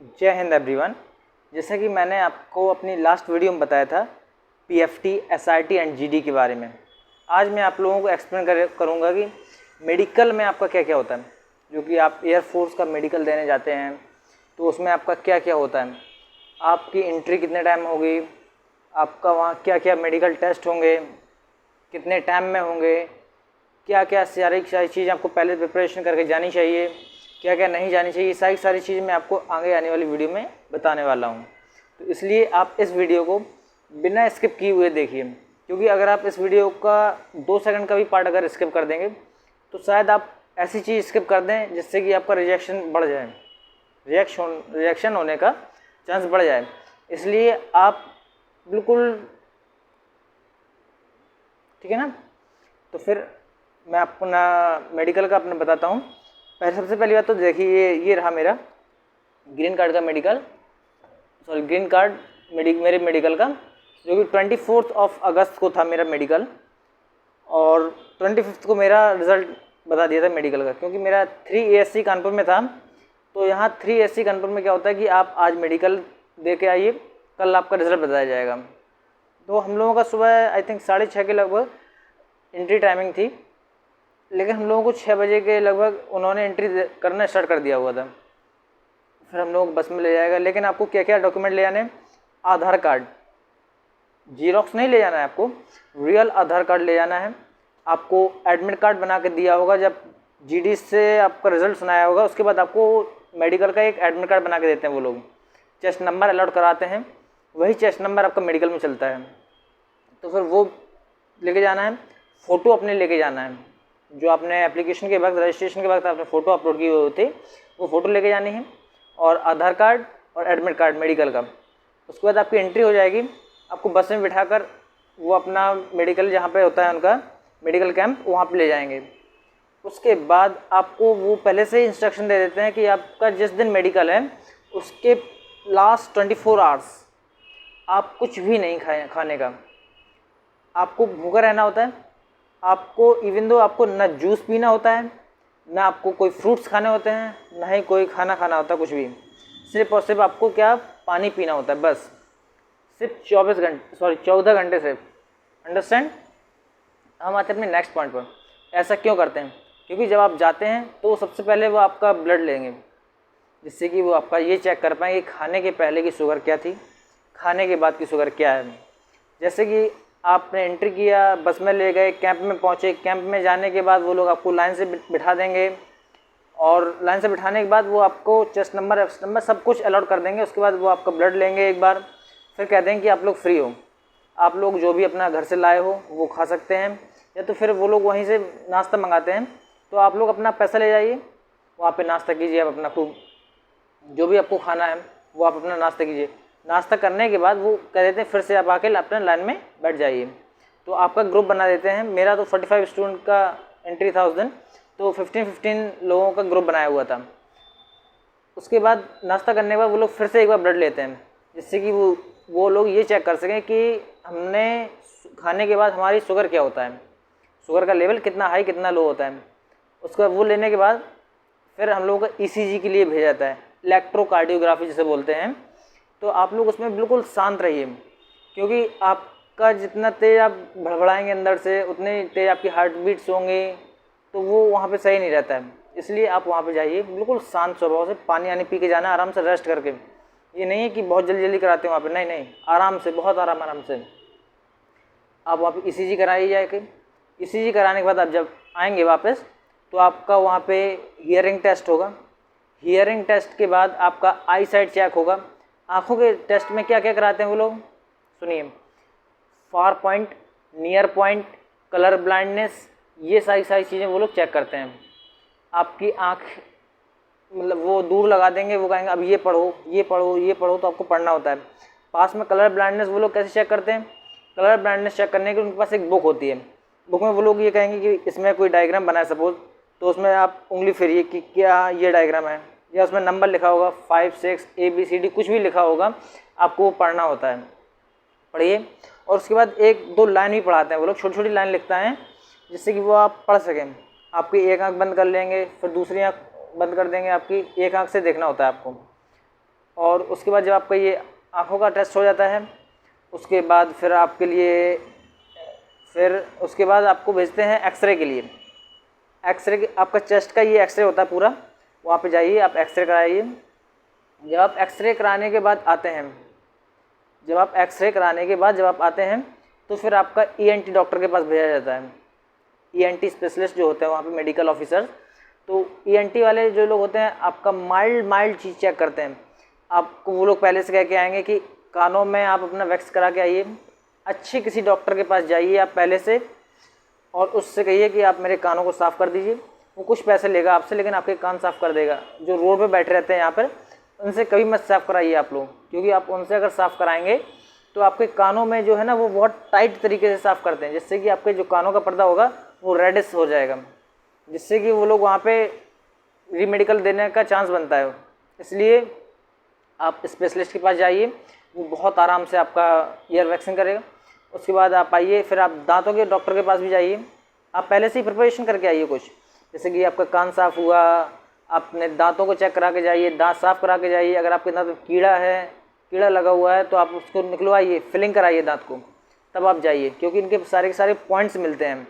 जय हिंद एवरीवन। जैसा कि मैंने आपको अपनी लास्ट वीडियो में बताया था पीएफटी, एसआरटी एंड जीडी के बारे में, आज मैं आप लोगों को एक्सप्लेन करूंगा कि मेडिकल में आपका क्या क्या होता है। जो कि आप एयरफोर्स का मेडिकल देने जाते हैं तो उसमें आपका क्या क्या होता है, आपकी एंट्री कितने टाइम होगी, आपका वहाँ क्या क्या मेडिकल टेस्ट होंगे, कितने टाइम में होंगे, क्या क्या सारी चीज़ें आपको पहले प्रिपरेशन करके जानी चाहिए, क्या क्या नहीं जानी चाहिए, सारी चीज़ें मैं आपको आगे आने वाली वीडियो में बताने वाला हूँ। तो इसलिए आप इस वीडियो को बिना स्किप किए हुए देखिए, क्योंकि अगर आप इस वीडियो का 2 सेकंड का भी पार्ट अगर स्किप कर देंगे तो शायद आप ऐसी चीज़ स्किप कर दें जिससे कि आपका रिजेक्शन बढ़ जाए, रिजेक्शन होने का चांस बढ़ जाए। इसलिए आप बिल्कुल ठीक है ना। तो फिर मैं अपना मेडिकल का अपना बताता हूँ। सबसे पहली बात तो देखिए, ये रहा मेरा ग्रीन कार्ड का मेडिकल, ग्रीन कार्ड मेरे मेडिकल का, जो कि 24 अगस्त को था मेरा मेडिकल, और 25 को मेरा रिज़ल्ट बता दिया था मेडिकल का। क्योंकि मेरा 3 ASC कानपुर में था, तो यहाँ 3 ASC कानपुर में क्या होता है कि आप आज मेडिकल दे के आइए, कल आपका रिज़ल्ट बताया जाएगा। तो हम लोगों का सुबह आई थिंक 6:30 के लगभग एंट्री टाइमिंग थी, लेकिन हम लोगों को 6 बजे के लगभग उन्होंने एंट्री करना स्टार्ट कर दिया हुआ था। फिर हम लोग बस में ले जाएगा, लेकिन आपको क्या क्या डॉक्यूमेंट ले जाने, आधार कार्ड, जीरोक्स नहीं ले जाना है, आपको रियल आधार कार्ड ले जाना है। आपको एडमिट कार्ड बना के दिया होगा, जब जीडी से आपका रिज़ल्ट सुनाया होगा उसके बाद आपको मेडिकल का एक एडमिट कार्ड बना के देते हैं वो लोग। चेस्ट नंबर अलॉट कराते हैं, वही चेस्ट नंबर आपका मेडिकल में चलता है। तो फिर वो लेके जाना है। फ़ोटो अपने लेके जाना है, जो आपने एप्लीकेशन के वक्त, रजिस्ट्रेशन के वक्त आपने फ़ोटो अपलोड किए हुए थे, वो फ़ोटो लेके जानी है, और आधार कार्ड और एडमिट कार्ड मेडिकल का। उसके बाद आपकी एंट्री हो जाएगी, आपको बस में बिठाकर वो अपना मेडिकल जहाँ पे होता है उनका मेडिकल कैंप, वहाँ पे ले जाएंगे। उसके बाद आपको वो पहले से ही इंस्ट्रक्शन दे देते हैं कि आपका जिस दिन मेडिकल है उसके लास्ट 24 आवर्स आप कुछ भी नहीं खाने का, आपको भूखा रहना होता है। आपको इवन दो आपको ना जूस पीना होता है, ना आपको कोई फ्रूट्स खाने होते हैं, ना ही कोई खाना खाना होता है, कुछ भी। सिर्फ और सिर्फ आपको क्या, पानी पीना होता है बस। सिर्फ 14 घंटे सिर्फ। अंडरस्टैंड। हम आते हैं अपने नेक्स्ट पॉइंट पर। ऐसा क्यों करते हैं? क्योंकि जब आप जाते हैं तो सबसे पहले वो आपका ब्लड लेंगे, जिससे कि वो आपका ये चेक कर पाएँ कि खाने के पहले की शुगर क्या थी, खाने के बाद की शुगर क्या है। जैसे कि आपने एंट्री किया, बस में ले गए, कैंप में पहुँचे, कैंप में जाने के बाद वो लोग आपको लाइन से बिठा देंगे, और लाइन से बिठाने के बाद वो आपको चेस्ट नंबर, एफ नंबर सब कुछ अलॉट कर देंगे। उसके बाद वो आपका ब्लड लेंगे एक बार, फिर कह देंगे कि आप लोग फ्री हो, आप लोग जो भी अपना घर से लाए हो वो खा सकते हैं, या तो फिर वो लोग वहीं से नाश्ता मंगाते हैं, तो आप लोग अपना पैसा ले जाइए, वहाँ पे नाश्ता कीजिए, आप अपना खूब जो भी आपको खाना है वो आप अपना नाश्ता कीजिए। नाश्ता करने के बाद वो कह देते हैं फिर से आप आके अपने लाइन में बैठ जाइए। तो आपका ग्रुप बना देते हैं। मेरा तो 45 स्टूडेंट का एंट्री था उस दिन, तो 15 लोगों का ग्रुप बनाया हुआ था। उसके बाद नाश्ता करने के बाद वो लोग फिर से एक बार ब्लड लेते हैं, जिससे कि वो लोग ये चेक कर सकें कि हमने खाने के बाद हमारी शुगर क्या होता है, शुगर का लेवल कितना हाई कितना लो होता है। उसके बाद वो लेने के बाद फिर हम लोगों का ECG के लिए भेजा जाता है, इलेक्ट्रोकार्डियोग्राफी जिसे बोलते हैं। तो आप लोग उसमें बिल्कुल शांत रहिए, क्योंकि आपका जितना तेज़ आप भड़बड़ाएंगे अंदर से, उतने तेज़ आपकी हार्ट बीट्स होंगे, तो वो वहाँ पे सही नहीं रहता है। इसलिए आप वहाँ पे जाइए बिल्कुल शांत स्वभाव से, पानी आनी पी के जाना, आराम से रेस्ट करके। ये नहीं है कि बहुत जल्दी जल्दी कराते हैं वहाँ पे, नहीं, आराम से, बहुत आराम से आप वहाँ पे ECG कराइए जाके। ECG कराने के बाद आप जब आएंगे वापस, तो आपका वहाँ पे हियरिंग टेस्ट होगा। हियरिंग टेस्ट के बाद आपका आई साइट चेक होगा। आँखों के टेस्ट में क्या क्या कराते हैं वो लोग, सुनिए। Far point, near point, colour blindness, ये सारी चीज़ें वो लोग चेक करते हैं। आपकी आँख मतलब वो दूर लगा देंगे, वो कहेंगे अब ये पढ़ो, ये पढ़ो, ये पढ़ो, तो आपको पढ़ना होता है। पास में कलर ब्लाइंडनेस वो लोग कैसे चेक करते हैं? कलर ब्लाइंडनेस चेक करने के उनके पास एक बुक होती है। बुक में वो लोग ये कहेंगे कि इसमें कोई डायग्राम बना है सपोज, तो उसमें आप उंगली फेरिए कि क्या ये डायग्राम है, या उसमें नंबर लिखा होगा 5, 6, ABCD कुछ भी लिखा होगा, आपको वो पढ़ना होता है। पढ़िए। और उसके बाद 1-2 लाइन भी पढ़ाते हैं वो लोग, छोटी छोटी लाइन लिखता है, जिससे कि वो आप पढ़ सकें। आपकी एक आँख बंद कर लेंगे, फिर दूसरी आँख बंद कर देंगे, आपकी एक आँख से देखना होता है आपको। और उसके बाद जब आपका ये आँखों का टेस्ट हो जाता है, उसके बाद फिर आपके लिए उसके बाद आपको भेजते हैं एक्सरे के लिए। एक्सरे आपका चेस्ट का ये एक्सरे होता है पूरा, वहाँ पे जाइए आप एक्सरे कराइए। जब आप एक्सरे कराने के बाद आते हैं जब आप आते हैं तो फिर आपका ENT डॉक्टर के पास भेजा जाता है। ENT स्पेशलिस्ट जो होते हैं वहाँ पे मेडिकल ऑफिसर, तो ENT वाले जो लोग होते हैं आपका माइल्ड चीज़ चेक करते हैं। आपको वो लोग पहले से कह के आएंगे कि कानों में आप अपना वैक्स करा के आइए। अच्छे किसी डॉक्टर के पास जाइए आप पहले से, और उससे कहिए कि आप मेरे कानों को साफ़ कर दीजिए। वो कुछ पैसे लेगा आपसे, लेकिन आपके कान साफ़ कर देगा। जो रोड पे बैठे रहते हैं यहाँ पर, उनसे कभी मत साफ़ कराइए आप लोग, क्योंकि आप उनसे अगर साफ़ कराएंगे तो आपके कानों में जो है ना वो बहुत टाइट तरीके से साफ़ करते हैं, जिससे कि आपके जो कानों का पर्दा होगा वो रेडिश हो जाएगा, जिससे कि वो लोग वहाँ पे रीमेडिकल देने का चांस बनता है। इसलिए आप स्पेशलिस्ट के पास जाइए, वो बहुत आराम से आपका ईयर वैक्सिंग करेगा। उसके बाद आप आइए, फिर आप दांतों के डॉक्टर के पास भी जाइए। आप पहले से ही प्रिपरेशन करके आइए कुछ, जैसे कि आपका कान साफ़ हुआ, अपने दांतों को चेक करा के जाइए, दांत साफ़ करा के जाइए। अगर आपके दांत में कीड़ा लगा हुआ है तो आप उसको निकलवाइए, फिलिंग कराइए दांत को, तब आप जाइए, क्योंकि इनके सारे के सारे पॉइंट्स मिलते हैं।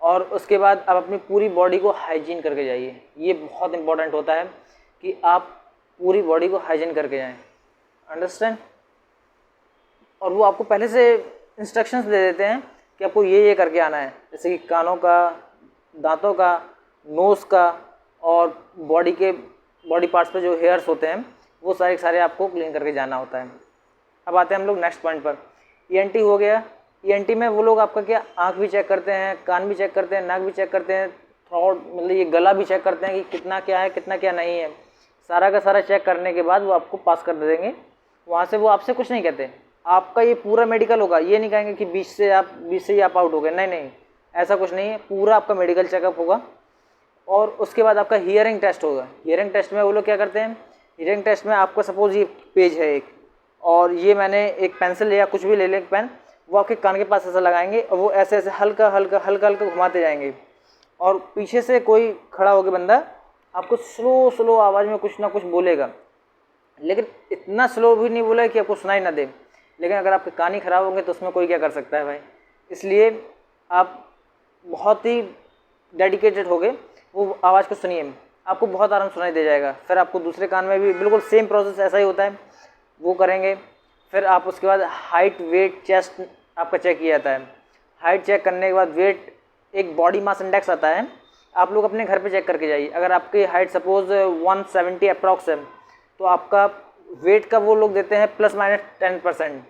और उसके बाद आप अपनी पूरी बॉडी को हाइजीन करके जाइए। ये बहुत इंपॉर्टेंट होता है कि आप पूरी बॉडी को हाइजीन करके जाएं, अंडरस्टैंड। और वो आपको पहले से इंस्ट्रक्शंस दे देते हैं कि आपको ये करके आना है, जैसे कि कानों का, दांतों का, नोज़ का, और बॉडी पार्ट्स पे जो हेयर्स होते हैं वो सारे आपको क्लीन करके जाना होता है। अब आते हैं हम लोग नेक्स्ट पॉइंट पर। ENT हो गया। ENT में वो लोग आपका क्या आँख भी चेक करते हैं, कान भी चेक करते हैं, नाक भी चेक करते हैं, थ्रोट मतलब ये गला भी चेक करते हैं कि कितना क्या है कितना क्या नहीं है। सारा का सारा चेक करने के बाद वो आपको पास कर देंगे। वहाँ से वो आपसे कुछ नहीं कहते, आपका ये पूरा मेडिकल होगा। ये नहीं कहेंगे कि 20 से ही आप आउट हो गए, नहीं, ऐसा कुछ नहीं है। पूरा आपका मेडिकल चेकअप होगा। और उसके बाद आपका हियरिंग टेस्ट होगा। हियरिंग टेस्ट में वो लोग क्या करते हैं, हियरिंग टेस्ट में आपको सपोज ये पेज है एक, और ये मैंने एक पेंसिल या कुछ भी ले लें पेन, वो आपके कान के पास ऐसा लगाएंगे और वो ऐसे हल्का घुमाते जाएंगे। और पीछे से कोई खड़ा होकर बंदा आपको स्लो आवाज़ में कुछ ना कुछ बोलेगा, लेकिन इतना स्लो भी नहीं बोला कि आपको सुनाई ना दे। लेकिन अगर आपके कान ही ख़राब होंगे तो उसमें कोई क्या कर सकता है भाई। इसलिए आप बहुत ही डेडिकेटेड हो गए, वो आवाज़ को सुनिए, आपको बहुत आराम सुनाई दे जाएगा। फिर आपको दूसरे कान में भी बिल्कुल सेम प्रोसेस ऐसा ही होता है, वो करेंगे। फिर आप उसके बाद हाइट, वेट, चेस्ट आपका चेक किया जाता है। हाइट चेक करने के बाद वेट, एक बॉडी मास इंडेक्स आता है, आप लोग अपने घर पे चेक करके जाइए। अगर आपकी हाइट सपोज 170 अप्रॉक्स है तो आपका वेट का वो लोग देते हैं ±10%,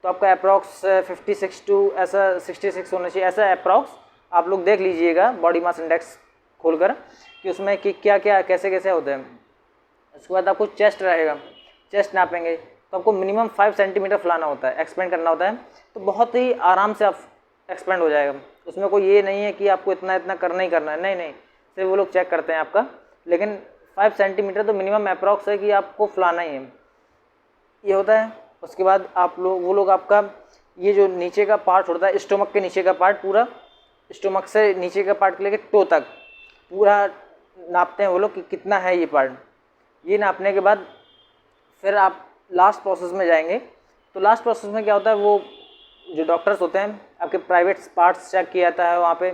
तो आपका अप्रॉक्स 56 टू ऐसा 66 होना चाहिए, ऐसा अप्रॉक्स आप लोग देख लीजिएगा बॉडी मास इंडेक्स खोलकर कि उसमें कि क्या क्या कैसे होते हैं। उसके बाद आपको चेस्ट रहेगा, चेस्ट नापेंगे तो आपको मिनिमम 5 सेंटीमीटर फुलाना होता है, एक्सपेंड करना होता है। तो बहुत ही आराम से आप एक्सपेंड हो जाएगा। उसमें कोई ये नहीं है कि आपको इतना करना ही करना है, नहीं, सिर्फ वो लोग चेक करते हैं आपका। लेकिन 5 सेंटीमीटर तो मिनिमम अप्रॉक्स है कि आपको फुलाना ही है, ये होता है। उसके बाद वो लोग आपका ये जो नीचे का पार्ट होता है, स्टोमक के नीचे का पार्ट, पूरा स्टोमक से नीचे का पार्ट लेके टो तक पूरा नापते हैं वो लोग कि कितना है ये पार्ट। ये नापने के बाद फिर आप लास्ट प्रोसेस में जाएंगे। तो लास्ट प्रोसेस में क्या होता है, वो जो डॉक्टर्स होते हैं आपके प्राइवेट पार्ट्स चेक किया जाता है, वहाँ पे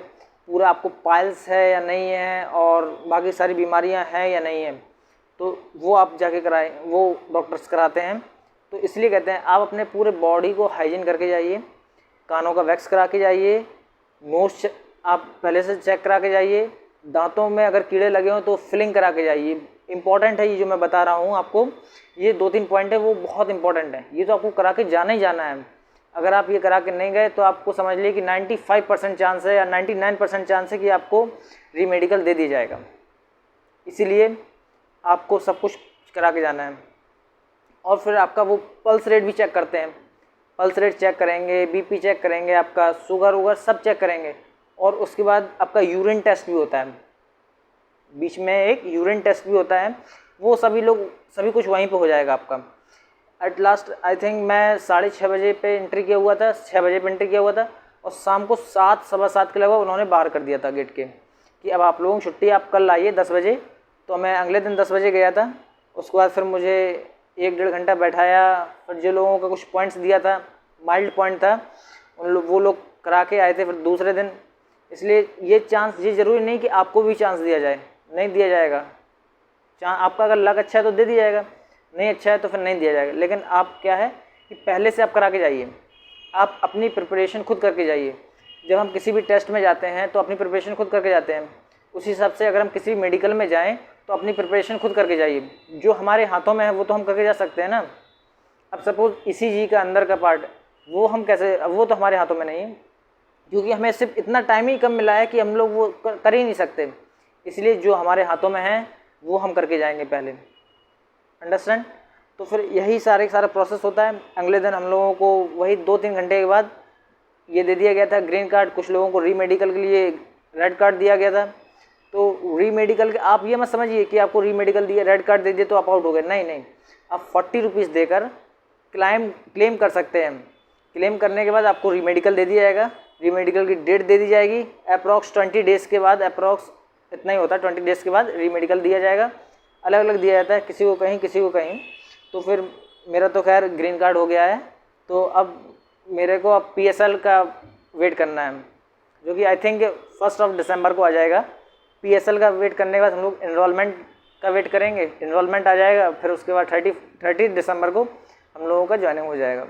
पूरा आपको पाइल्स है या नहीं है और बाकी सारी बीमारियाँ हैं या नहीं है, तो वो आप जाके कराएं, वो डॉक्टर्स कराते हैं। तो इसलिए कहते हैं आप अपने पूरे बॉडी को हाइजीन करके जाइए, कानों का वैक्स करा के जाइए, नोज आप पहले से चेक करा के जाइए, दांतों में अगर कीड़े लगे हों तो फिलिंग करा के जाइए। इंपॉर्टेंट है ये जो मैं बता रहा हूँ आपको, ये 2-3 पॉइंट है वो बहुत इंपॉर्टेंट है, ये तो आपको करा के जाना ही जाना है। अगर आप ये करा के नहीं गए तो आपको समझ लीजिए कि 95% चांस है या 99% चांस है कि आपको रीमेडिकल दे दिया जाएगा। इसीलिए आपको सब कुछ करा के जाना है। और फिर आपका वो पल्स रेट भी चेक करते हैं, पल्स रेट चेक करेंगे, बीपी चेक करेंगे, आपका शुगर वुगर सब चेक करेंगे। और उसके बाद आपका यूरिन टेस्ट भी होता है, बीच में एक यूरिन टेस्ट भी होता है, वो सभी कुछ वहीं पे हो जाएगा आपका। एट लास्ट आई थिंक मैं 6:30 बजे पे एंट्री किया हुआ था, 6 बजे पे एंट्री किया हुआ था, और शाम को 7, सवा 7 के लगभग उन्होंने बाहर कर दिया था गेट के कि अब आप लोगों की छुट्टी, आप कल आइए 10 बजे। तो मैं अगले दिन 10 बजे गया था। उसके बाद फिर मुझे 1-1.5 घंटा बैठाया, फिर जो लोगों का कुछ पॉइंट्स दिया था, माइल्ड पॉइंट था, वो लोग करा के आए थे फिर दूसरे दिन। इसलिए ये चांस, ये ज़रूरी नहीं कि आपको भी चांस दिया जाए, नहीं दिया जाएगा। आपका अगर लक अच्छा है तो दे दिया जाएगा, नहीं अच्छा है तो फिर नहीं दिया जाएगा। लेकिन आप क्या है कि पहले से आप करा के जाइए, आप अपनी प्रिपरेशन खुद करके जाइए। जब हम किसी भी टेस्ट में जाते हैं तो अपनी प्रिपरेशन खुद करके जाते हैं, उसी हिसाब से अगर हम किसी मेडिकल में जाएं तो अपनी प्रिपरेशन खुद करके जाइए। जो हमारे हाथों में है वो तो हम करके जा सकते हैं ना। अब सपोज़ ECG का अंदर का पार्ट, वो हम कैसे, वो तो हमारे हाथों में नहीं है, क्योंकि हमें सिर्फ इतना टाइम ही कम मिला है कि हम लोग वो कर ही नहीं सकते। इसलिए जो हमारे हाथों में है वो हम करके जाएंगे पहले। अंडरस्टैंड? तो फिर यही सारा प्रोसेस होता है। अगले दिन हम लोगों को वही 2-3 घंटे के बाद ये दे दिया गया था ग्रीन कार्ड। कुछ लोगों को री मेडिकल के लिए रेड कार्ड दिया गया था। तो री मेडिकल के, आप ये मत समझिए कि आपको री मेडिकल दिया, रेड कार्ड दे दिए तो आप आउट हो गए, नहीं, आप 40 रुपीज़ देकर क्लेम कर सकते हैं। क्लेम करने के बाद आपको री मेडिकल दे दिया जाएगा। री मेडिकल की डेट दे दी जाएगी, अप्रॉक्स 20 डेज़ के बाद, अप्रॉक्स इतना ही होता है, 20 डेज़ के बाद री मेडिकल दिया जाएगा। अलग अलग दिया जाता है, किसी को कहीं किसी को कहीं। तो फिर मेरा तो खैर ग्रीन कार्ड हो गया है, तो अब मेरे को अब PSL का वेट करना है, जो कि आई थिंक 1 दिसंबर को आ जाएगा। PSL का वेट करने के बाद हम लोग इनरोलमेंट का वेट करेंगे, इनरोलमेंट आ जाएगा, फिर उसके बाद 30 दिसंबर को हम लोगों का ज्वाइनिंग हो जाएगा।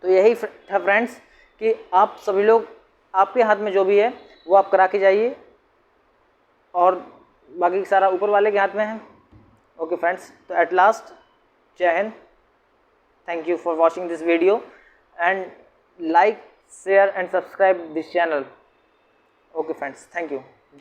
तो यही था फ्रेंड्स कि आप सभी लोग, आपके हाथ में जो भी है वो आप करा के जाइए, और बाकी सारा ऊपर वाले के हाथ में है। ओके फ्रेंड्स, तो एट लास्ट, जय Hind, thank you for watching this video and like, share and subscribe this channel. Okay friends, thank you.